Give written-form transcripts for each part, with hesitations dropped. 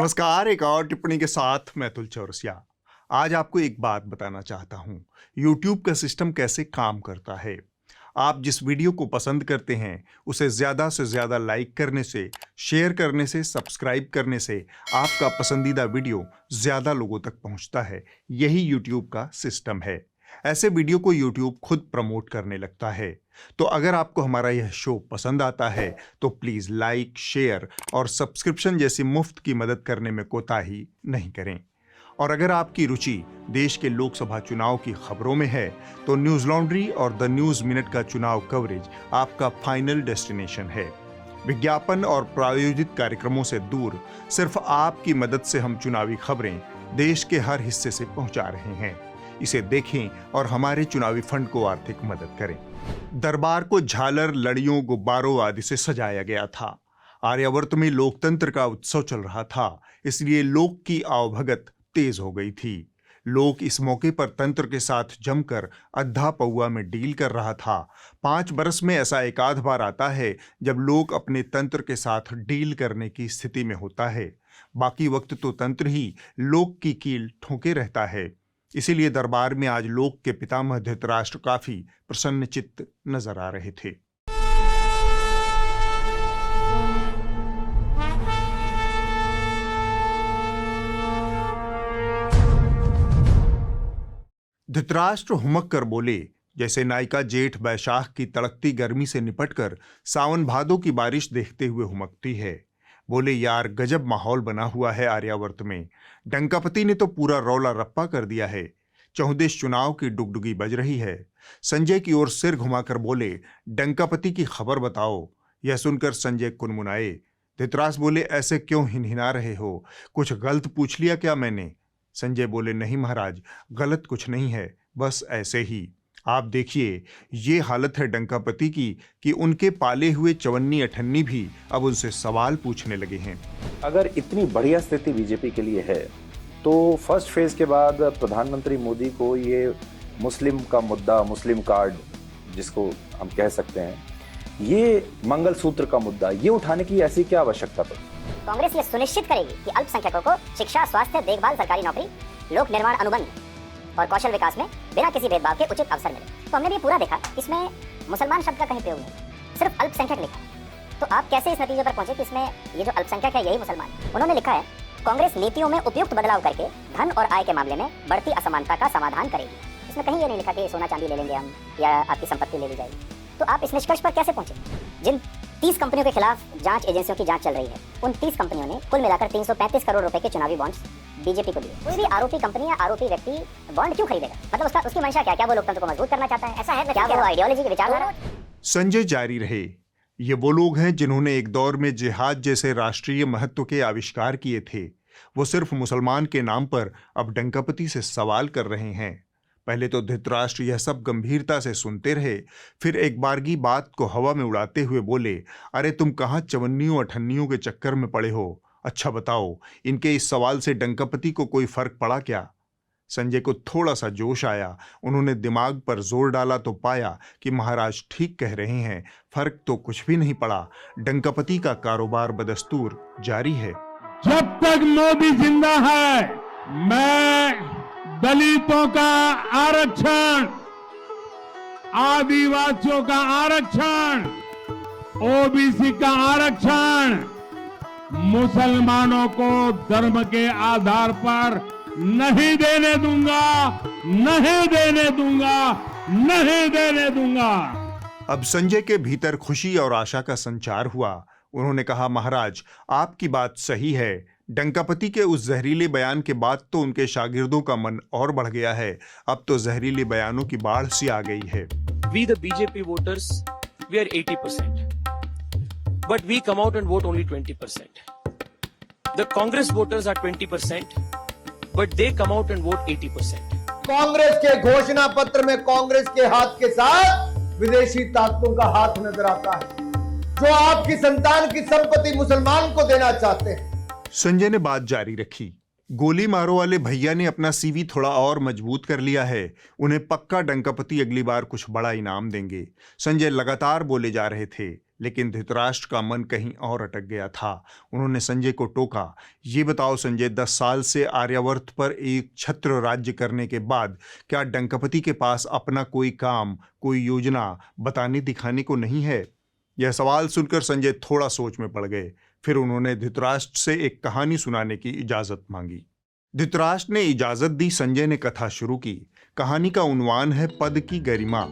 नमस्कार, एक और टिप्पणी के साथ मैं अतुल चौरसिया। आज आपको एक बात बताना चाहता हूं, YouTube का सिस्टम कैसे काम करता है। आप जिस वीडियो को पसंद करते हैं उसे ज़्यादा से ज़्यादा लाइक करने से, शेयर करने से, सब्सक्राइब करने से आपका पसंदीदा वीडियो ज़्यादा लोगों तक पहुंचता है। यही YouTube का सिस्टम है। ऐसे वीडियो को YouTube खुद प्रमोट करने लगता है। तो अगर आपको हमारा यह शो पसंद आता है तो प्लीज़ लाइक, शेयर और सब्सक्रिप्शन जैसी मुफ्त की मदद करने में कोताही नहीं करें। और अगर आपकी रुचि देश के लोकसभा चुनाव की खबरों में है तो न्यूज़ लॉन्ड्री और द न्यूज़ मिनट का चुनाव कवरेज आपका फाइनल डेस्टिनेशन है। विज्ञापन और प्रायोजित कार्यक्रमों से दूर सिर्फ आपकी मदद से हम चुनावी खबरें देश के हर हिस्से से पहुंचा रहे हैं। इसे देखें और हमारे चुनावी फंड को आर्थिक मदद करें। दरबार को झालर, लड़ियों, गुब्बारों आदि से सजाया गया था। आर्यावर्त में लोकतंत्र का उत्सव चल रहा था, इसलिए लोक की आवभगत तेज हो गई थी। लोक इस मौके पर तंत्र के साथ जमकर अद्धा पौआ में डील कर रहा था। 5 बरस में ऐसा एक आध बार आता है जब लोक अपने तंत्र के साथ डील करने की स्थिति में होता है। बाकी वक्त तो तंत्र ही लोक की कील ठोके रहता है। इसीलिए दरबार में आज लोक के पितामह धृतराष्ट्र काफी प्रसन्नचित्त नजर आ रहे थे। धृतराष्ट्र हुमक कर बोले जैसे नायिका जेठ बैशाख की तड़कती गर्मी से निपटकर सावन भादों की बारिश देखते हुए हुमकती है। बोले, यार गजब माहौल बना हुआ है आर्यावर्त में। डंकापति ने तो पूरा रौला रप्पा कर दिया है। चहुदेश चुनाव की डुगडुगी बज रही है। संजय की ओर सिर घुमाकर बोले, डंकापति की खबर बताओ। यह सुनकर संजय कुनमुनाए। धृतराष्ट्र बोले, ऐसे क्यों हिनहिना रहे हो? कुछ गलत पूछ लिया क्या मैंने? संजय बोले, नहीं महाराज, गलत कुछ नहीं है, बस ऐसे ही। आप देखिए, ये हालत है डंकापति की कि उनके पाले हुए चवन्नी अठन्नी भी अब उनसे सवाल पूछने लगे हैं। अगर इतनी बढ़िया स्थिति बीजेपी के लिए है तो फर्स्ट फेज के बाद प्रधानमंत्री मोदी को ये मुस्लिम का मुद्दा, मुस्लिम कार्ड जिसको हम कह सकते हैं, ये मंगलसूत्र का मुद्दा, ये उठाने की ऐसी क्या आवश्यकता पड़ी? कांग्रेस ये सुनिश्चित करेगी कि अल्पसंख्यकों को शिक्षा, स्वास्थ्य, देखभाल, सरकारी नौकरी, लोक निर्माण अनुबंध और कौशल विकास में बिना किसी भेदभाव के उचित अवसर मिले। तो हमने भी पूरा देखा, इसमें मुसलमान शब्द का कहीं प्रयोग नहीं, सिर्फ अल्पसंख्यक लिखा है। तो आप कैसे इस नतीजे पर पहुंचे कि इसमें ये जो अल्पसंख्यक है यही मुसलमान? उन्होंने लिखा है, कांग्रेस नीतियों में उपयुक्त बदलाव करके धन और आय के मामले में बढ़ती असमानता का समाधान करेगी। इसमें कहीं ये नहीं लिखा कि सोना चांदी ले लेंगे हम या आपकी संपत्ति ले ली जाएगी। तो आप इस निष्कर्ष पर कैसे पहुंचे? जिन 30 कंपनियों के खिलाफ जांच एजेंसियों की जांच चल रही है, उन 30 कंपनियों ने कुल मिलाकर 335 करोड़ रुपए के चुनावी बॉन्ड्स बीजेपी को दिए। कोई भी आरोपी कंपनी या आरोपी व्यक्ति बॉन्ड क्यों खरीदेगा? मतलब उसकी मंशा क्या? क्या वो लोकतंत्र को मजबूत करना चाहता है? ऐसा है क्या? वो आइडियोलॉजी की विचारधारा? संजय जारी रहे, ये वो लोग हैं जिन्होंने एक दौर में जिहाद जैसे राष्ट्रीय महत्व के आविष्कार किए थे। वो सिर्फ मुसलमान के नाम पर अब डंकापति से सवाल कर रहे हैं। पहले तो धृतराष्ट्र यह सब गंभीरता से सुनते रहे, फिर एक बारगी बात को हवा में उड़ाते हुए बोले, अरे तुम कहाँ चवन्नियों अठन्नियों के चक्कर में पड़े हो? अच्छा बताओ, इनके इस सवाल से डंकापति को कोई फर्क पड़ा क्या? संजय को थोड़ा सा जोश आया। उन्होंने दिमाग पर जोर डाला तो पाया कि महाराज ठीक कह रहे हैं, फर्क तो कुछ भी नहीं पड़ा। डंकापति का कारोबार बदस्तूर जारी है। जब तक मोदी जिंदा है, मैं दलितों का आरक्षण, आदिवासियों का आरक्षण, ओबीसी का आरक्षण, मुसलमानों को धर्म के आधार पर नहीं देने दूंगा, नहीं देने दूंगा, नहीं देने दूंगा। अब संजय के भीतर खुशी और आशा का संचार हुआ। उन्होंने कहा, महाराज आपकी बात सही है। डंकापति के उस जहरीले बयान के बाद तो उनके शागिर्दों का मन और बढ़ गया है। अब तो जहरीले बयानों की बाढ़ सी आ गई है। We the BJP voters, we are 80%, but we come out and vote only 20%. The Congress voters are 20%, but they come out and vote 80%. Congress के घोषणा पत्र में कांग्रेस के हाथ के साथ विदेशी ताकतों का हाथ नजर आता है, जो आपकी संतान की संपत्ति मुसलमान को देना चाहते हैं। संजय ने बात जारी रखी, गोली मारो वाले भैया ने अपना सीवी थोड़ा और मजबूत कर लिया है। उन्हें पक्का डंकापति अगली बार कुछ बड़ा इनाम देंगे। संजय लगातार बोले जा रहे थे, लेकिन धृतराष्ट्र का मन कहीं और अटक गया था। उन्होंने संजय को टोका, ये बताओ संजय, 10 साल से आर्यावर्त पर एक छत्र राज्य करने के बाद क्या डंकापति के पास अपना कोई काम, कोई योजना बताने दिखाने को नहीं है? यह सवाल सुनकर संजय थोड़ा सोच में पड़ गए। फिर उन्होंने धृतराष्ट्र से एक कहानी सुनाने की इजाजत मांगी। धृतराष्ट्र ने इजाजत दी। संजय ने कथा शुरू की। कहानी का उन्वान है पद की गरिमा।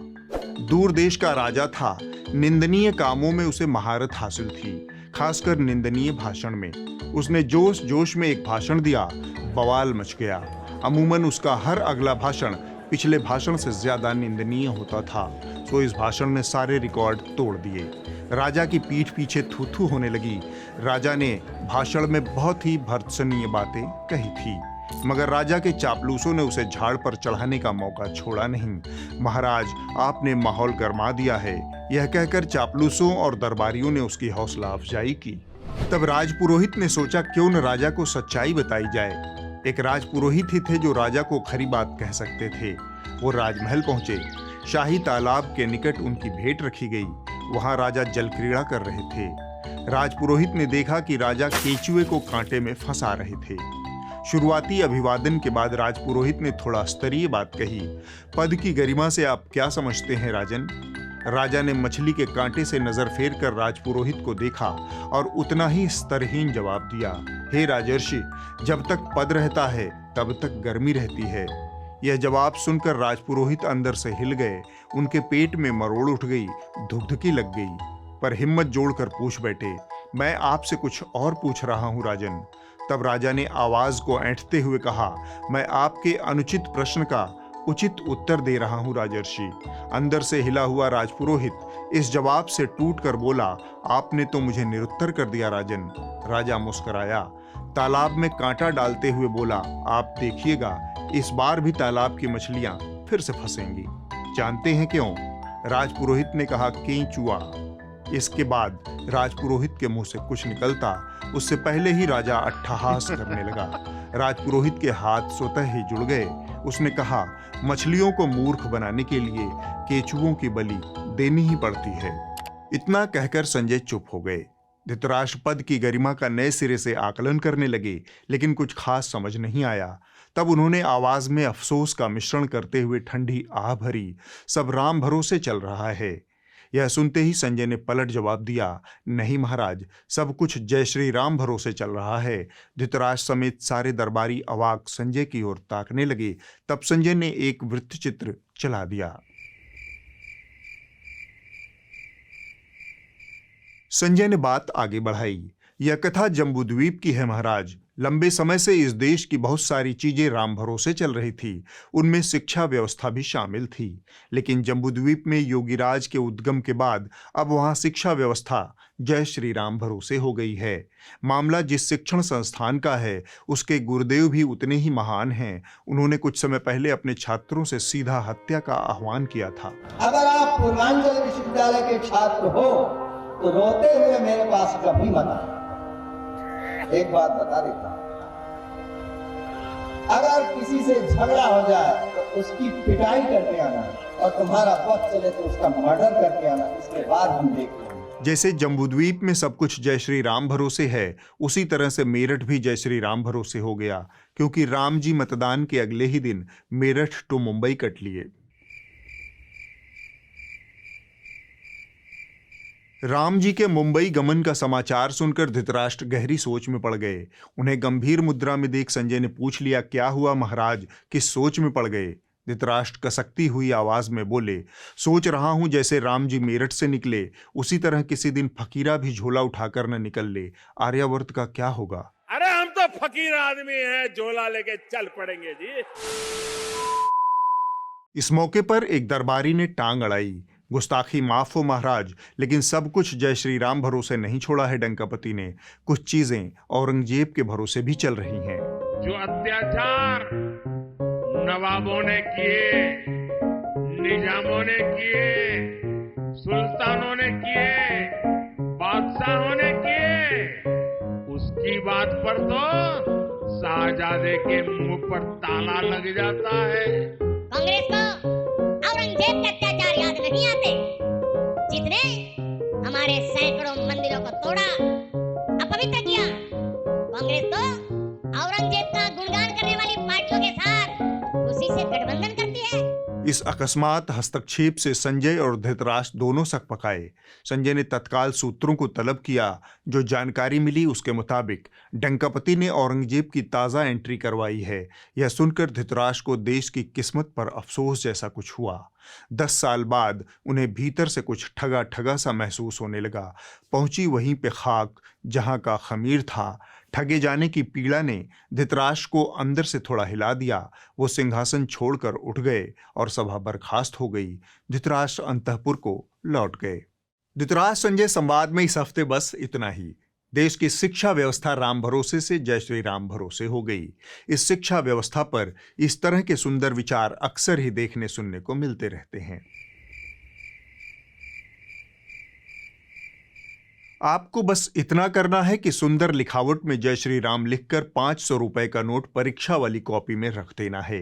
दूर देश का राजा था। निंदनीय कामों में उसे महारत हासिल थी, खासकर निंदनीय भाषण में। उसने जोश जोश में एक भाषण दिया, बवाल मच गया। अमूमन उसका हर अगला भाषण पिछले भाषण से ज्यादा निंदनीय होता था। तो इस भाषण ने सारे रिकॉर्ड तोड़ दिए। राजा की पीठ पीछे थू थू होने लगी। राजा ने भाषण में बहुत ही भर्त्सनीय बातें कही थी, मगर राजा के चापलूसों ने उसे झाड़ पर चढ़ाने का मौका छोड़ा नहीं। महाराज, आपने माहौल गरमा दिया है, यह कहकर चापलूसों और दरबारियों ने उसकी हौसला अफजाई की। तब राजपुरोहित ने सोचा क्यों न राजा को सच्चाई बताई जाए। एक राजपुरोहित ही थे जो राजा को खरी बात कह सकते थे। वो राजमहल पहुंचे। शाही तालाब के निकट उनकी भेंट रखी गई। वहां राजा जल क्रीड़ा कर रहे थे। राजपुरोहित ने देखा कि राजा केचुए को कांटे में फंसा रहे थे। शुरुआती अभिवादन के बाद राजपुरोहित ने थोड़ा स्तरीय बात कही। पद की गरिमा से आप क्या समझते हैं राजन? राजा ने मछली के कांटे से नजर फेर कर राजपुरोहित को देखा और उतना ही स्तरहीन जवाब दिया, हे राजर्षि, जब तक पद रहता है तब तक गर्मी रहती है। यह जवाब सुनकर राजपुरोहित अंदर से हिल गए। उनके पेट में मरोड़ उठ गई, धुकधुकी लग गई, पर हिम्मत जोड़कर पूछ बैठे, मैं आपसे कुछ और पूछ रहा हूं राजन। तब राजा ने आवाज को ऐंठते हुए कहा, मैं आपके अनुचित प्रश्न का उचित उत्तर दे रहा हूं राजर्षि। अंदर से हिला हुआ राजपुरोहित इस जवाब से टूट कर बोला, आपने तो मुझे निरुत्तर कर दिया राजन। राजा मुस्कुराया, तालाब में कांटा डालते हुए बोला, आप देखिएगा इस बार भी तालाब की मछलियां फिर से फंसेंगी। जानते हैं क्यों? राजपुरोहित ने कहा, केंचुआ। इसके बाद राजपुरोहित के मुंह से कुछ निकलता उससे पहले ही राजा अट्टहास करने लगा। राजपुरोहित के हाथ स्वतः ही जुड़ गए। उसने कहा, मछलियों को मूर्ख बनाने के लिए केचुओं की बलि देनी ही पड़ती है। इतना कहकर संजय चुप हो गए। धृतराष्ट्र पद की गरिमा का नए सिरे से आकलन करने लगे, लेकिन कुछ खास समझ नहीं आया। तब उन्होंने आवाज में अफसोस का मिश्रण करते हुए ठंडी आह भरी, सब राम भरोसे चल रहा है। यह सुनते ही संजय ने पलट जवाब दिया, नहीं महाराज, सब कुछ जय श्री राम भरोसे चल रहा है। धृतराष्ट्र समेत सारे दरबारी अवाक संजय की ओर ताकने लगे। तब संजय ने एक वृत्तचित्र चला दिया। संजय ने बात आगे बढ़ाई, यह कथा जम्बूद्वीप की है महाराज। लंबे समय से इस देश की बहुत सारी चीजें राम भरोसे चल रही थी, उनमें शिक्षा व्यवस्था भी शामिल थी। लेकिन जम्बूद्वीप में योगीराज के उद्गम के बाद अब वहां शिक्षा व्यवस्था जय श्री राम भरोसे हो गई है। मामला जिस शिक्षण संस्थान का है उसके गुरुदेव भी उतने ही महान हैं। उन्होंने कुछ समय पहले अपने छात्रों से सीधा हत्या का आह्वान किया था। अगर आप पूर्वांचल विश्वविद्यालय के छात्र हो तो रोते हुए मेरे पास कभी मत आना। एक बात बता देता हूं, अगर किसी से झगड़ा हो जाए तो उसकी पिटाई करके आना, और तुम्हारा पथ चले तो उसका मर्डर करके आना। इसके बाद हम देख लेंगे। जैसे जम्बूद्वीप में सब कुछ जय श्री राम भरोसे है, उसी तरह से मेरठ भी जय श्री राम भरोसे हो गया, क्योंकि राम जी मतदान के अगले ही दिन मेरठ टू मुंबई कट लिए। राम जी के मुंबई गमन का समाचार सुनकर धृतराष्ट्र गहरी सोच में पड़ गए। उन्हें गंभीर मुद्रा में देख संजय ने पूछ लिया, क्या हुआ महाराज, किस सोच में पड़ गए? धृतराष्ट्र कसकती हुई आवाज में बोले, सोच रहा हूं जैसे राम जी मेरठ से निकले उसी तरह किसी दिन फकीरा भी झोला उठाकर न निकल ले। आर्यावर्त का क्या होगा? अरे हम तो फकीर आदमी हैं, झोला लेके चल पड़ेंगे जी। इस मौके पर एक दरबारी ने टांग अड़ाई, गुस्ताखी माफ हो महाराज, लेकिन सब कुछ जय श्री राम भरोसे नहीं छोड़ा है डंकापति ने। कुछ चीजें औरंगजेब के भरोसे भी चल रही हैं। जो अत्याचार नवाबों ने किए, निजामों ने किए, सुल्तानों ने किए, बादशाहों ने किए, उसकी बात पर तो शाहजादे के मुंह पर ताला लग जाता है। कांग्रेस को औरंगजेब के अत्याचार याद नहीं आते, जितने हमारे छोड़ा, अपवित्र किया। कांग्रेस तो औरंगजेब का गुणगान करने वाली पार्टियों के साथ खुशी से गठबंधन करती है। इस अकस्मात हस्तक्षेप से संजय और धृतराष्ट्र दोनों सकपकाए। संजय ने तत्काल सूत्रों को तलब किया। जो जानकारी मिली उसके मुताबिक डंकापति ने औरंगजेब की ताज़ा एंट्री करवाई है। यह सुनकर धृतराष्ट्र को देश की किस्मत पर अफसोस जैसा कुछ हुआ। 10 साल बाद उन्हें भीतर से कुछ ठगा ठगा सा महसूस होने लगा। पहुंची वहीं पे खाक जहां का खमीर था। ठगे जाने की पीड़ा ने धृतराष्ट्र को अंदर से थोड़ा हिला दिया। वो सिंहासन छोड़कर उठ गए और सभा बर्खास्त हो गई। धृतराष्ट्र अंतःपुर को लौट गए। धृतराष्ट्र संजय संवाद में इस हफ्ते बस इतना ही। देश की शिक्षा व्यवस्था राम भरोसे से जय श्री राम भरोसे हो गई। इस शिक्षा व्यवस्था पर इस तरह के सुंदर विचार अक्सर ही देखने सुनने को मिलते रहते हैं। आपको बस इतना करना है कि सुंदर लिखावट में जय श्री राम लिखकर 500 रुपए का नोट परीक्षा वाली कॉपी में रख देना है।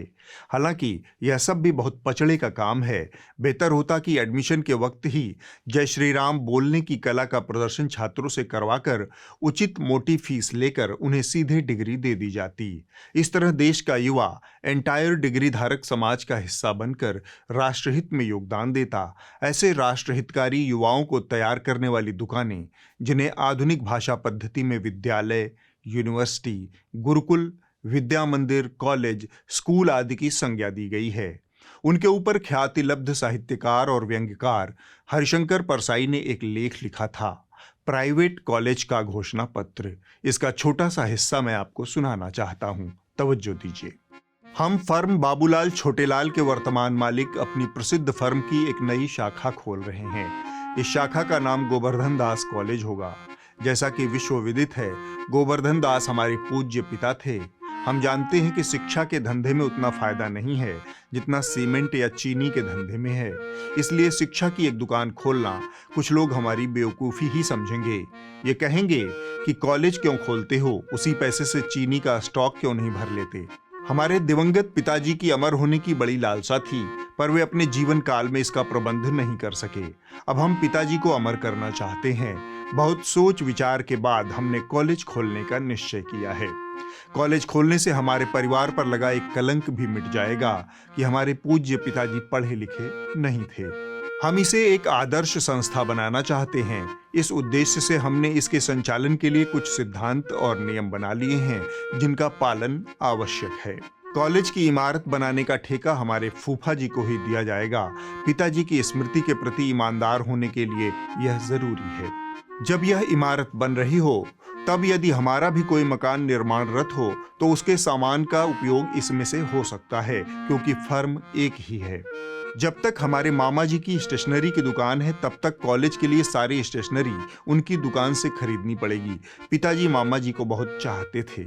हालांकि यह सब भी बहुत पचड़े का काम है। बेहतर होता कि एडमिशन के वक्त ही जय श्री राम बोलने की कला का प्रदर्शन छात्रों से करवाकर उचित मोटी फीस लेकर उन्हें सीधे डिग्री दे दी जाती। इस तरह देश का युवा एंटायर डिग्री धारक समाज का हिस्सा बनकर राष्ट्रहित में योगदान देता। ऐसे राष्ट्रहितकारी युवाओं को तैयार करने वाली दुकानें, जिन्हें आधुनिक भाषा पद्धति में विद्यालय, यूनिवर्सिटी, गुरुकुल, विद्या मंदिर, कॉलेज, स्कूल आदि की संज्ञा दी गई है। उनके ऊपर ख्यातिलब्ध साहित्यकार और व्यंग्यकार हरिशंकर परसाई ने एक लेख लिखा था, प्राइवेट कॉलेज का घोषणा पत्र। इसका छोटा सा हिस्सा मैं आपको सुनाना चाहता हूं, तवज्जो दीजिए। हम फर्म बाबूलाल छोटेलाल के वर्तमान मालिक अपनी प्रसिद्ध फर्म की एक नई शाखा खोल रहे हैं। इस शाखा का नाम गोवर्धन दास कॉलेज होगा। जैसा कि विश्व विदित है, गोवर्धन दास हमारे पूज्य पिता थे। हम जानते हैं कि शिक्षा के धंधे में उतना फायदा नहीं है जितना सीमेंट या चीनी के धंधे में है। इसलिए शिक्षा की एक दुकान खोलना कुछ लोग हमारी बेवकूफ़ी ही समझेंगे। ये कहेंगे कि कॉलेज क्यों खोलते हो, उसी पैसे से चीनी का स्टॉक क्यों नहीं भर लेते। हमारे दिवंगत पिताजी की अमर होने की बड़ी लालसा थी, पर वे अपने जीवन काल में इसका प्रबंध नहीं कर सके। अब हम पिताजी को अमर करना चाहते हैं। बहुत सोच विचार के बाद हमने कॉलेज खोलने का निश्चय किया है। कॉलेज खोलने से हमारे परिवार पर लगा एक कलंक भी मिट जाएगा कि हमारे पूज्य पिताजी पढ़े लिखे नहीं थे। हम इसे एक आदर्श संस्था बनाना चाहते हैं। इस उद्देश्य से हमने इसके संचालन के लिए कुछ सिद्धांत और नियम बना लिए हैं जिनका पालन आवश्यक है। कॉलेज की इमारत बनाने का ठेका हमारे फूफा जी को ही दिया जाएगा। पिताजी की स्मृति के प्रति ईमानदार होने के लिए यह जरूरी है। जब यह इमारत बन रही हो, तब यदि हमारा भी कोई मकान निर्माणरत हो तो उसके सामान का उपयोग इसमें से हो सकता है, क्योंकि फर्म एक ही है। जब तक हमारे मामा जी की स्टेशनरी की दुकान है, तब तक कॉलेज के लिए सारी स्टेशनरी उनकी दुकान से खरीदनी पड़ेगी। पिताजी मामा जी को बहुत चाहते थे।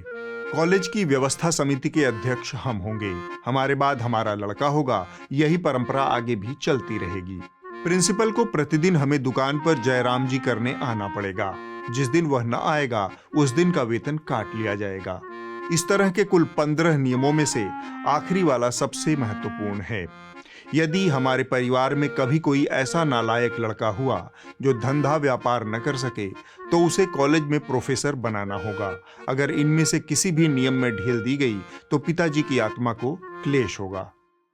कॉलेज की व्यवस्था समिति के अध्यक्ष हम होंगे। हमारे बाद हमारा लड़का होगा। यही परंपरा आगे भी चलती रहेगी। प्रिंसिपल को प्रतिदिन हमें दुकान पर जयराम जी करने आना पड़ेगा। जिस दिन वह न आएगा उस दिन का वेतन काट लिया जाएगा। इस तरह के कुल 15 नियमों में से आखिरी वाला सबसे महत्वपूर्ण है। यदि हमारे परिवार में कभी कोई ऐसा नालायक लड़का हुआ जो धंधा व्यापार न कर सके, तो उसे कॉलेज में प्रोफेसर बनाना होगा। अगर इनमें से किसी भी नियम में ढील दी गई तो पिताजी की आत्मा को क्लेश होगा।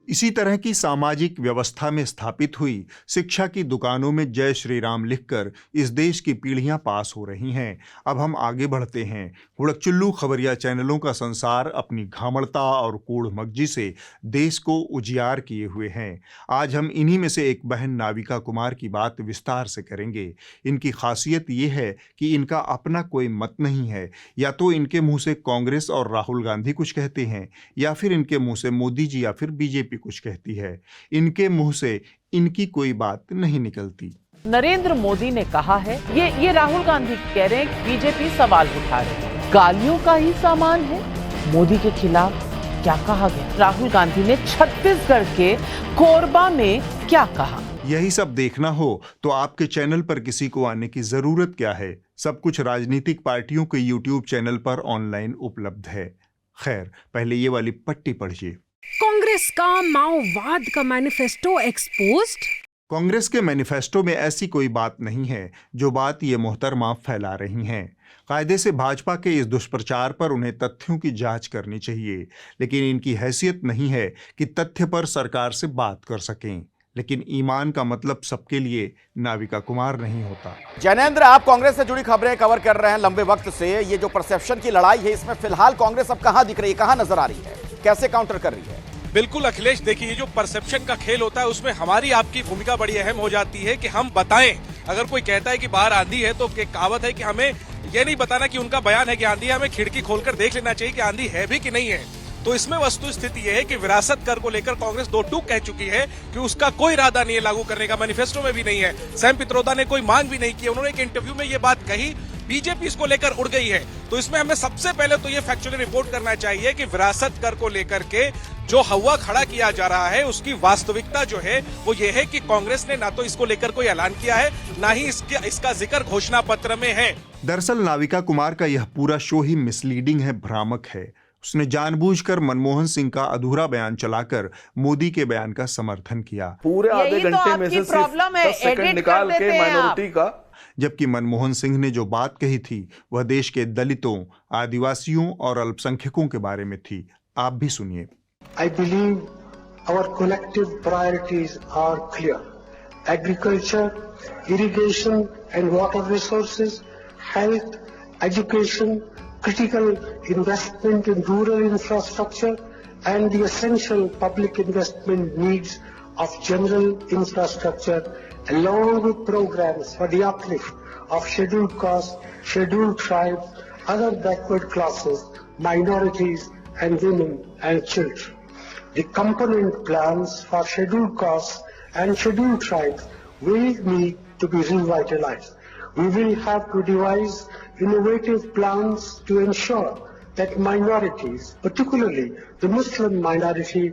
इसी तरह की सामाजिक व्यवस्था में स्थापित हुई शिक्षा की दुकानों में जय श्री राम लिखकर इस देश की पीढ़ियां पास हो रही हैं। अब हम आगे बढ़ते हैं। हुड़कचुल्लू खबरिया चैनलों का संसार अपनी घामड़ता और कूढ़मगजी से देश को उजियार किए हुए हैं। आज हम इन्हीं में से एक बहन नाविका कुमार की बात विस्तार से करेंगे। इनकी खासियत ये है कि इनका अपना कोई मत नहीं है। या तो इनके मुंह से कांग्रेस और राहुल गांधी कुछ कहते हैं, या फिर इनके मुंह से मोदी जी या फिर बीजेपी कुछ कहती है। इनके मुंह से इनकी कोई बात नहीं निकलती। नरेंद्र मोदी ने कहा है, ये राहुल गांधी कह रहे हैं कि बीजेपी सवाल उठा रही है, गालियों का ही सामान है। मोदी के खिलाफ क्या कहा गया? राहुल गांधी ने छत्तीसगढ़ के कोरबा में क्या कहा? यही सब देखना हो तो आपके चैनल पर किसी को आने की जरूरत क्या है? सब कुछ राजनीतिक पार्टियों के YouTube चैनल पर ऑनलाइन उपलब्ध है। खैर, पहले ये वाली पट्टी पढ़िए। कांग्रेस का माओवाद का मैनिफेस्टो एक्सपोज्ड। कांग्रेस के मैनिफेस्टो में ऐसी कोई बात नहीं है जो बात ये मोहतरमा फैला रही हैं। कायदे से भाजपा के इस दुष्प्रचार पर उन्हें तथ्यों की जांच करनी चाहिए, लेकिन इनकी हैसियत नहीं है कि तथ्य पर सरकार से बात कर सकें। लेकिन ईमान का मतलब सबके लिए नाविका कुमार नहीं होता। जैनेंद्र, आप कांग्रेस से जुड़ी खबरें कवर कर रहे हैं लंबे वक्त से। ये जो परसेप्शन की लड़ाई है, इसमें फिलहाल कांग्रेस अब कहां दिख रही है, कहां नजर आ रही है, कैसे काउंटर कर रही है? बिल्कुल अखिलेश, देखिए ये जो परसेप्शन का खेल होता है उसमें हमारी आपकी भूमिका बड़ी अहम हो जाती है कि हम बताएं। अगर कोई कहता है कि बाहर आंधी है तो एक कहावत है कि हमें ये नहीं बताना कि उनका बयान है कि आंधी है, हमें खिड़की खोलकर देख लेना चाहिए कि आंधी है भी कि नहीं है। तो इसमें वस्तु स्थिति यह है कि विरासत कर को लेकर कांग्रेस दो टूक कह चुकी है कि उसका कोई इरादा नहीं है लागू करने का, मैनिफेस्टो में भी नहीं है। सैम पित्रोदा ने कोई मांग भी नहीं की, उन्होंने एक इंटरव्यू में ये बात कही, बीजेपी इसको लेकर उड़ गई है। तो इसमें हमें सबसे पहले तो ये फैक्चुअली रिपोर्ट करना चाहिए कि विरासत कर को लेकर के जो हवा खड़ा किया जा रहा है उसकी वास्तविकता जो है वो ये है कि कांग्रेस ने ना तो इसको लेकर कोई ऐलान किया है, ना ही इसका जिक्र घोषणा पत्र में है। दरअसल नाविका कुमार का यह पूरा शो ही मिसलीडिंग है, भ्रामक है। उसने जानबूझकर मनमोहन सिंह का अधूरा बयान चलाकर मोदी के बयान का समर्थन किया। पूरे आधे घंटे में से सिर्फ 10 सेकंड निकाल के माइनॉरिटी का, जबकि मनमोहन सिंह ने जो बात कही थी वह देश के दलितों, आदिवासियों और अल्पसंख्यकों के बारे में थी। आप भी सुनिए। I believe our collective priorities are clear. Agriculture, irrigation and water resources, health, education, critical investment in rural infrastructure and the essential public investment needs of general infrastructure, along with programs for the uplift of scheduled castes, scheduled tribes, other backward classes, minorities and women and children. The component plans for scheduled castes and scheduled tribes will need to be revitalized. We will have to devise innovative plans to ensure that minorities, particularly the Muslim minority,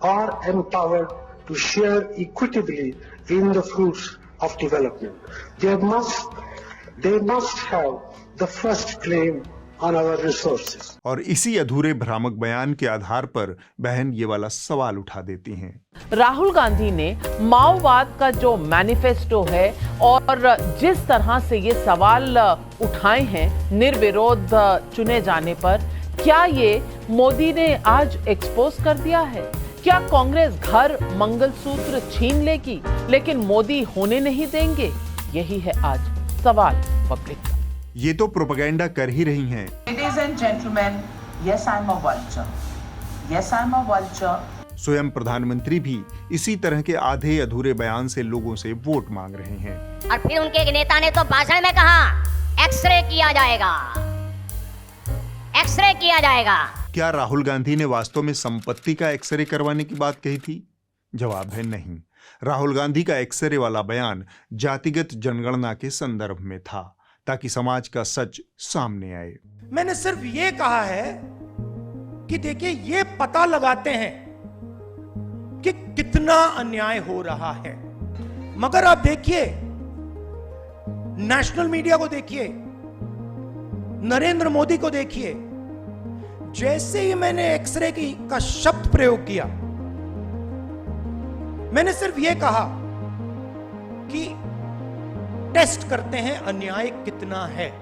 are empowered to share equitably in the fruits of development. They must have the first claim on our resources. और इसी अधूरे भ्रामक बयान के आधार पर बहन ये वाला सवाल उठा देती हैं। राहुल गांधी ने माओवाद का जो मैनिफेस्टो है और जिस तरह से ये सवाल उठाए हैं निर्विरोध चुने जाने पर, क्या ये मोदी ने आज एक्सपोज कर दिया है? क्या कांग्रेस घर मंगलसूत्र छीन लेगी लेकिन मोदी होने नहीं देंगे? यही है आज सवाल पब्लिक का। ये तो प्रोपेगेंडा कर ही रही हैं। Ladies and gentlemen, yes, I'm a vulture. Yes, I'm a vulture. स्वयं प्रधानमंत्री भी इसी तरह के आधे अधूरे बयान से लोगों से वोट मांग रहे हैं। और फिर उनके एक नेता ने तो भाषण में कहा एक्सरे किया जाएगा, एक्सरे किया जाएगा। क्या राहुल गांधी ने वास्तव में संपत्ति का एक्सरे करवाने की बात कही थी? जवाब है नहीं। राहुल गांधी का एक्सरे वाला बयान जातिगत जनगणना के संदर्भ में था, ताकि समाज का सच सामने आए। मैंने सिर्फ ये कहा है कि देखिए ये पता लगाते हैं कि कितना अन्याय हो रहा है। मगर आप देखिए, नेशनल मीडिया को देखिए, नरेंद्र मोदी को देखिए, जैसे ही मैंने एक्सरे का शब्द प्रयोग किया, मैंने सिर्फ ये कहा कि टेस्ट करते हैं अन्याय कितना है।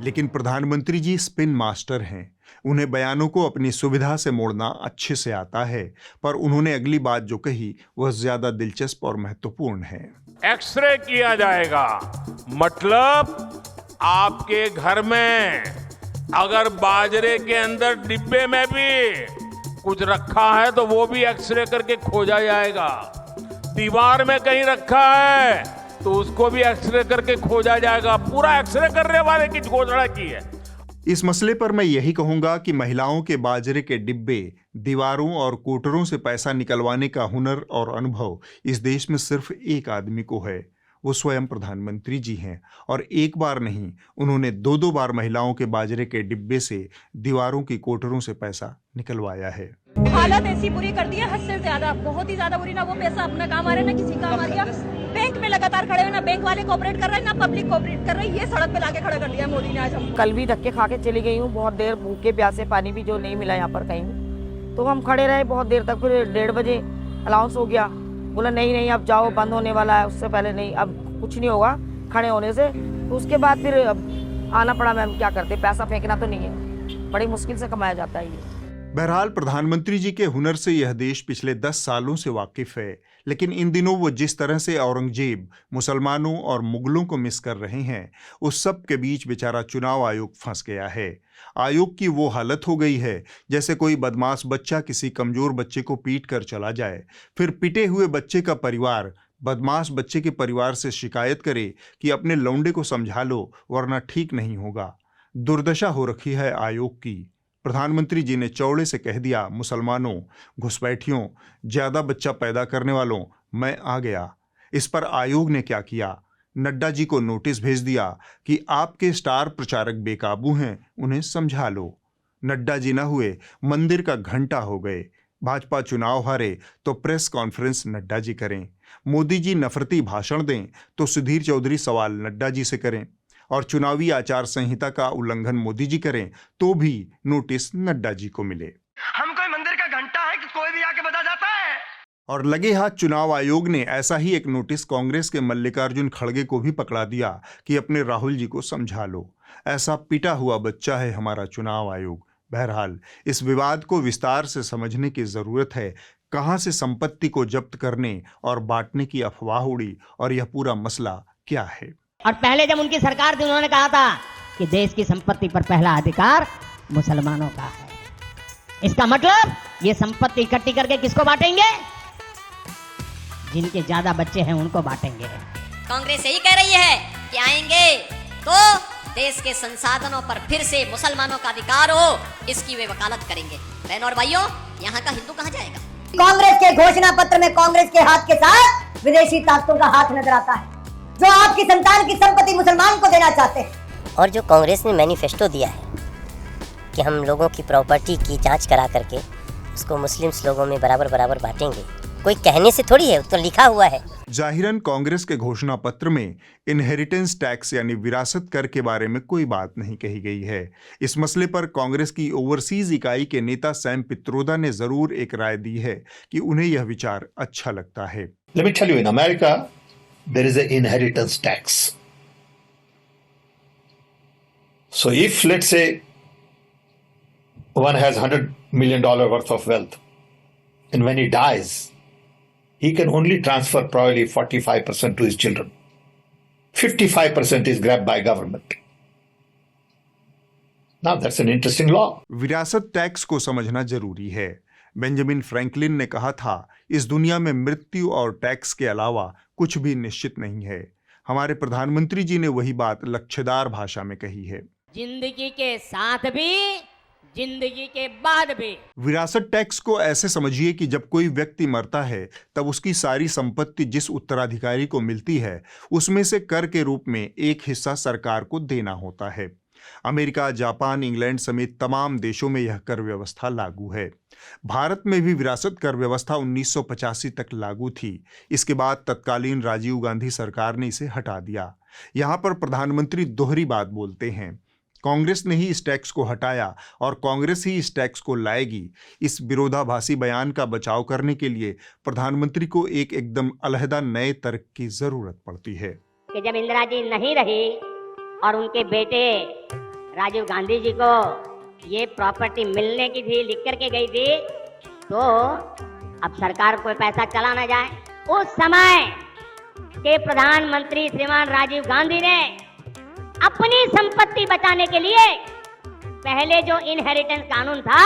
लेकिन प्रधानमंत्री जी स्पिन मास्टर हैं। उन्हें बयानों को अपनी सुविधा से मोड़ना अच्छे से आता है, पर उन्होंने अगली बात जो कही वह ज्यादा दिलचस्प और महत्वपूर्ण है। एक्सरे किया जाएगा मतलब आपके घर में अगर बाजरे के अंदर डिब्बे में भी कुछ रखा है तो वो भी एक्सरे करके खोजा जाएगा। दीवार में कहीं रखा है तो उसको भी एक्सरे करके खोजा जाएगा। पूरा एक्सरे करने वाले की घोषणा की है। इस मसले पर मैं यही कहूंगा कि महिलाओं के बाजरे के डिब्बे, दीवारों और कोटरों से पैसा निकलवाने का हुनर और अनुभव इस देश में सिर्फ एक आदमी को है, वो स्वयं प्रधानमंत्री जी हैं। और एक बार नहीं, उन्होंने 2-2 बार महिलाओं के बाजरे के डिब्बे से, दीवारों की कोटरों से पैसा निकलवाया है। हालत ऐसी बुरी कर दी है, हद से ज्यादा, बहुत ही ज्यादा बुरी। ना वो पैसा अपना काम आ रहा है, ना किसी काम आ रहा है। बैंक में लगातार खड़े हुए, ना बैंक वाले कोऑपरेट कर रहे हैं, ना पब्लिक कोऑपरेट कर रही है। ये सड़क पे लाके खड़ा कर दिया मोदी ने आज हमको। कल भी धक्के खा के चली गई हूँ, बहुत देर भूखे प्यासे, पानी भी जो नहीं मिला यहाँ पर कहीं, तो हम खड़े रहे बहुत देर तक। फिर 1:30 बजे अनाउंस हो गया, बोला नहीं नहीं अब जाओ, बंद होने वाला है, उससे पहले नहीं, अब कुछ नहीं होगा खड़े होने से। तो उसके बाद फिर आना पड़ा। मैम क्या करते, पैसा फेंकना तो नहीं है, बड़ी मुश्किल से कमाया जाता है ये। बहरहाल प्रधानमंत्री जी के हुनर से यह देश पिछले 10 सालों से वाकिफ है, लेकिन इन दिनों वो जिस तरह से औरंगजेब, मुसलमानों और मुगलों को मिस कर रहे हैं, उस सब के बीच बेचारा चुनाव आयोग फंस गया है। आयोग की वो हालत हो गई है जैसे कोई बदमाश बच्चा किसी कमजोर बच्चे को पीट कर चला जाए, फिर पिटे हुए बच्चे का परिवार बदमाश बच्चे के परिवार से शिकायत करे कि अपने लौंडे को समझा लो वरना ठीक नहीं होगा। दुर्दशा हो रखी है आयोग की। प्रधानमंत्री जी ने चौड़े से कह दिया, मुसलमानों, घुसपैठियों, ज्यादा बच्चा पैदा करने वालों, मैं आ गया। इस पर आयोग ने क्या किया? नड्डा जी को नोटिस भेज दिया कि आपके स्टार प्रचारक बेकाबू हैं, उन्हें समझा लो। नड्डा जी न हुए, मंदिर का घंटा हो गए। भाजपा चुनाव हारे तो प्रेस कॉन्फ्रेंस नड्डा जी करें, मोदी जी नफरती भाषण दें तो सुधीर चौधरी सवाल नड्डा जी से करें, और चुनावी आचार संहिता का उल्लंघन मोदी जी करें तो भी नोटिस नड्डा जी को मिले। हम कोई मंदिर का घंटा है कि कोई भी आके बजा जाता है? और लगे हाथ चुनाव आयोग ने ऐसा ही एक नोटिस कांग्रेस के मल्लिकार्जुन खड़गे को भी पकड़ा दिया कि अपने राहुल जी को समझा लो। ऐसा पिटा हुआ बच्चा है हमारा चुनाव आयोग। बहरहाल इस विवाद को विस्तार से समझने की जरूरत है। कहां से संपत्ति को जब्त करने और बांटने की अफवाह उड़ी और यह पूरा मसला क्या है? और पहले जब उनकी सरकार थी उन्होंने कहा था कि देश की संपत्ति पर पहला अधिकार मुसलमानों का है। इसका मतलब ये संपत्ति इकट्ठी करके किसको बांटेंगे? जिनके ज्यादा बच्चे हैं उनको बांटेंगे। कांग्रेस यही कह रही है कि आएंगे तो देश के संसाधनों पर फिर से मुसलमानों का अधिकार हो, इसकी वे वकालत करेंगे। बहनों और भाइयों, यहाँ का हिंदू कहाँ जाएगा? कांग्रेस के घोषणा पत्र में कांग्रेस के हाथ के साथ विदेशी ताकतों का हाथ नजर आता है, जो आपकी संतान की संपत्ति मुसलमान को देना चाहते हैं। और जो कांग्रेस ने मैनिफेस्टो दिया है कि हम लोगों की प्रॉपर्टी की जांच करा करके उसको मुस्लिम्स लोगों में बराबर बराबर बांटेंगे, कोई कहने से थोड़ी है, तो लिखा हुआ है। जाहिरन कांग्रेस के घोषणा पत्र में इनहेरिटेंस टैक्स यानी विरासत कर के बारे में कोई बात नहीं कही गई है। इस मसले पर कांग्रेस की ओवरसीज इकाई के नेता सैम पित्रोदा ने जरूर एक राय दी है कि उन्हें यह विचार अच्छा लगता है। Let me tell you, in America, there is an inheritance tax. So if, let's say, one has $100 million worth of wealth, and when he dies, he can only transfer probably 45% to his children. 55% is grabbed by government. Now that's an interesting law. विरासत tax को समझना जरूरी है। Benjamin Franklin ने कहा था, इस दुनिया में मृत्यु और टैक्स के अलावा कुछ भी निश्चित नहीं है। हमारे प्रधानमंत्री जी ने वही बात लच्छेदार भाषा में कही है। जिंदगी के साथ भी, जिंदगी के बाद भी। विरासत टैक्स को ऐसे समझिए कि जब कोई व्यक्ति मरता है तब उसकी सारी संपत्ति जिस उत्तराधिकारी को मिलती है उसमें से कर के रूप में एक हिस्सा सरकार को देना होता है। अमेरिका, जापान, इंग्लैंड समेत तमाम देशों में यह कर व्यवस्था लागू है। भारत में भी विरासत कर व्यवस्था 1985 तक लागू थी। इसके बाद तत्कालीन राजीव गांधी सरकार ने इसे हटा दिया। यहाँ पर प्रधानमंत्री दोहरी बात बोलते हैं। कांग्रेस ने ही इस टैक्स को हटाया और कांग्रेस ही इस टैक्स को लाएगी। इस विरोधाभासी बयान का बचाव करने के लिए प्रधानमंत्री को एक एकदम अलहदा नए तर्क की जरूरत पड़ती है कि जब इंदिरा जी नहीं रही और उनके बेटे राजीव गांधी जी को ये प्रॉपर्टी मिलने की थी, लिख करके गई थी, तो अब सरकार कोई पैसा चला ना जाए। उस समय के प्रधानमंत्री श्रीमान राजीव गांधी ने अपनी संपत्ति बचाने के लिए पहले जो इनहेरिटेंस कानून था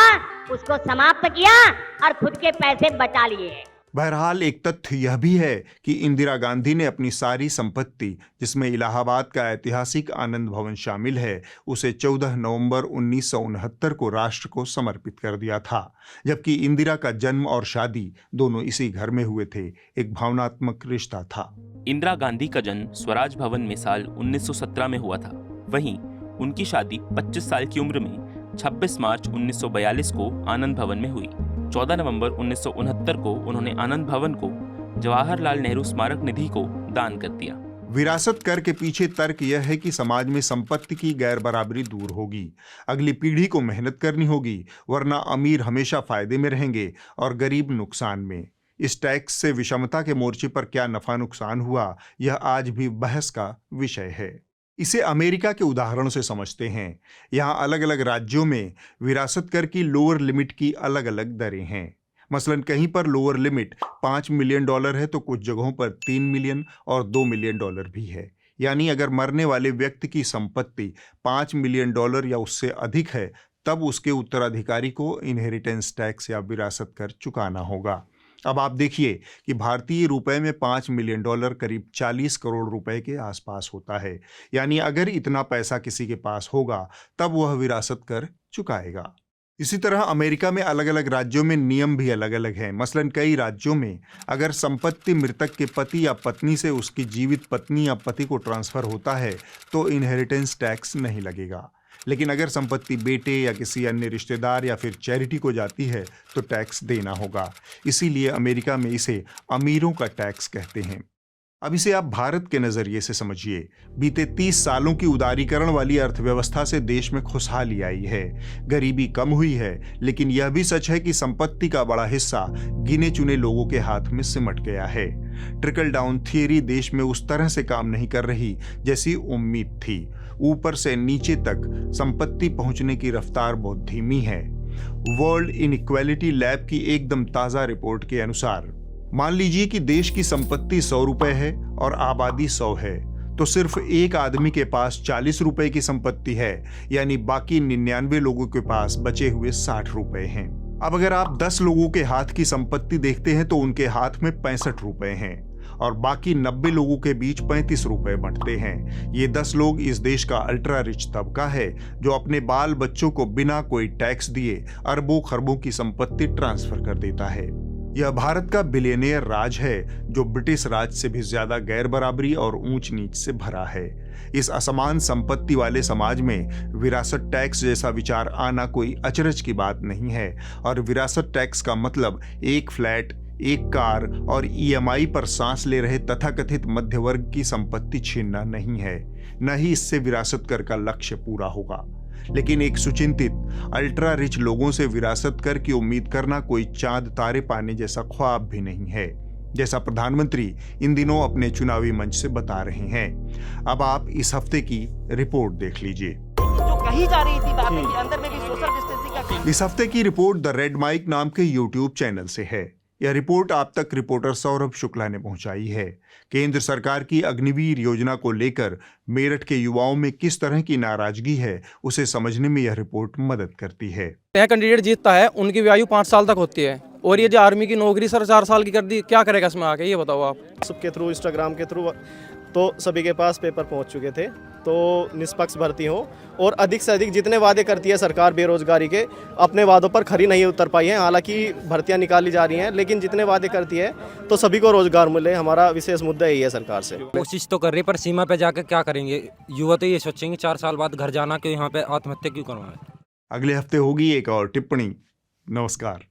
उसको समाप्त किया और खुद के पैसे बचा लिए। बहरहाल एक तथ्य यह भी है कि इंदिरा गांधी ने अपनी सारी संपत्ति, जिसमें इलाहाबाद का ऐतिहासिक आनंद भवन शामिल है, उसे 14 नवंबर 1969 को राष्ट्र को समर्पित कर दिया था, जबकि इंदिरा का जन्म और शादी दोनों इसी घर में हुए थे। एक भावनात्मक रिश्ता था। इंदिरा गांधी का जन्म स्वराज भवन में साल 1917 में हुआ था। वहीं उनकी शादी 25 साल की उम्र में 26 मार्च 1942 को आनंद भवन में हुई। 14 नवंबर 1969 को उन्होंने आनंद भवन को जवाहरलाल नेहरू स्मारक निधि को दान कर दिया। विरासत कर के पीछे तर्क यह है कि समाज में संपत्ति की गैर बराबरी दूर होगी, अगली पीढ़ी को मेहनत करनी होगी, वरना अमीर हमेशा फायदे में रहेंगे और गरीब नुकसान में। इस टैक्स से विषमता के मोर्चे पर क्या नफा नुकसान हुआ, यह आज भी बहस का विषय है। इसे अमेरिका के उदाहरण से समझते हैं। यहाँ अलग अलग राज्यों में विरासत कर की लोअर लिमिट की अलग अलग दरें हैं। मसलन कहीं पर लोअर लिमिट $5 मिलियन है तो कुछ जगहों पर 3 मिलियन और $2 मिलियन भी है। यानी अगर मरने वाले व्यक्ति की संपत्ति $5 मिलियन या उससे अधिक है, तब उसके उत्तराधिकारी को इनहेरिटेंस टैक्स या विरासत कर चुकाना होगा। अब आप देखिए कि भारतीय रुपए में $5 मिलियन करीब 40 करोड़ रुपए के आसपास होता है। यानी अगर इतना पैसा किसी के पास होगा तब वह विरासत कर चुकाएगा। इसी तरह अमेरिका में अलग अलग राज्यों में नियम भी अलग अलग हैं। मसलन कई राज्यों में अगर संपत्ति मृतक के पति या पत्नी से उसकी जीवित पत्नी या पति को ट्रांसफर होता है तो इनहेरिटेंस टैक्स नहीं लगेगा, लेकिन अगर संपत्ति बेटे या किसी अन्य रिश्तेदार या फिर चैरिटी को जाती है तो टैक्स देना होगा। इसीलिए अमेरिका में इसे अमीरों का टैक्स कहते हैं। अब इसे आप भारत के नजरिए से समझिए। बीते 30 सालों की उदारीकरण वाली अर्थव्यवस्था से देश में खुशहाली आई है, गरीबी कम हुई है, लेकिन यह भी सच है कि संपत्ति का बड़ा हिस्सा गिने चुने लोगों के हाथ में सिमट गया है। ट्रिकल डाउन थियरी देश में उस तरह से काम नहीं कर रही जैसी उम्मीद थी। ऊपर से नीचे तक संपत्ति पहुंचने की रफ्तार बहुत धीमी है। वर्ल्ड इनइक्वालिटी लैब की एकदम ताजा रिपोर्ट के अनुसार मान लीजिए कि देश की संपत्ति ₹100 है और आबादी 100 है, तो सिर्फ एक आदमी के पास ₹40 की संपत्ति है, यानी बाकी 99 लोगों के पास बचे हुए ₹60 हैं। अब अगर आप 10 लोगों के हाथ की संपत्ति देखते हैं तो उनके हाथ में ₹65 हैं और बाकी 90 लोगों के बीच ₹35 बंटते हैं। ये 10 लोग इस देश का अल्ट्रा रिच तबका है जो अपने बाल बच्चों को बिना कोई टैक्स दिए अरबों खरबों की संपत्ति ट्रांसफर कर देता है। यह भारत का बिलियनियर राज है जो ब्रिटिश राज से भी ज्यादा गैर बराबरी और ऊंच नीच से भरा है। इस असमान संपत्ति वाले समाज में विरासत टैक्स जैसा विचार आना कोई अचरज की बात नहीं है और विरासत टैक्स का मतलब एक फ्लैट, एक कार और EMI पर सांस ले रहे तथाकथित मध्य वर्ग की संपत्ति छीनना नहीं है। न ही इससे विरासत कर का लक्ष्य पूरा होगा। लेकिन एक सुचिंतित अल्ट्रा रिच लोगों से विरासत कर की उम्मीद करना कोई चांद तारे पाने जैसा ख्वाब भी नहीं है, जैसा प्रधानमंत्री इन दिनों अपने चुनावी मंच से बता रहे हैं। अब आप इस हफ्ते की रिपोर्ट देख लीजिए। जो कही जा रही थी बातें कि अंदर में भी सोशल डिस्टेंसिंग का। इस हफ्ते की रिपोर्ट द रेड माइक नाम के YouTube चैनल से है। यह रिपोर्ट आप तक रिपोर्टर सौरभ शुक्ला ने पहुंचाई है। केंद्र सरकार की अग्निवीर योजना को लेकर मेरठ के युवाओं में किस तरह की नाराजगी है, उसे समझने में यह रिपोर्ट मदद करती है। नया कैंडिडेट जीतता है, उनकी आयु 5 साल तक होती है और ये जो आर्मी की नौकरी सर 4 साल की कर दी, क्या करेगा इसमें आके, ये बताओ आप। सबके थ्रू, इंस्टाग्राम के थ्रू तो सभी के पास पेपर पहुंच चुके थे, तो निष्पक्ष भर्ती हो और अधिक से अधिक जितने वादे करती है सरकार बेरोजगारी के, अपने वादों पर खरी नहीं उतर पाई है। हालांकि भर्तियां निकाली जा रही हैं, लेकिन जितने वादे करती है तो सभी को रोजगार मिले, हमारा विशेष मुद्दा यही है सरकार से। कोशिश तो कर रही, पर सीमा पे जाकर क्या करेंगे। युवा तो ये सोचेंगे 4 साल बाद घर जाना, क्यों यहाँ पे आत्महत्या क्यों करवाएं। अगले हफ्ते होगी एक और टिप्पणी। नमस्कार।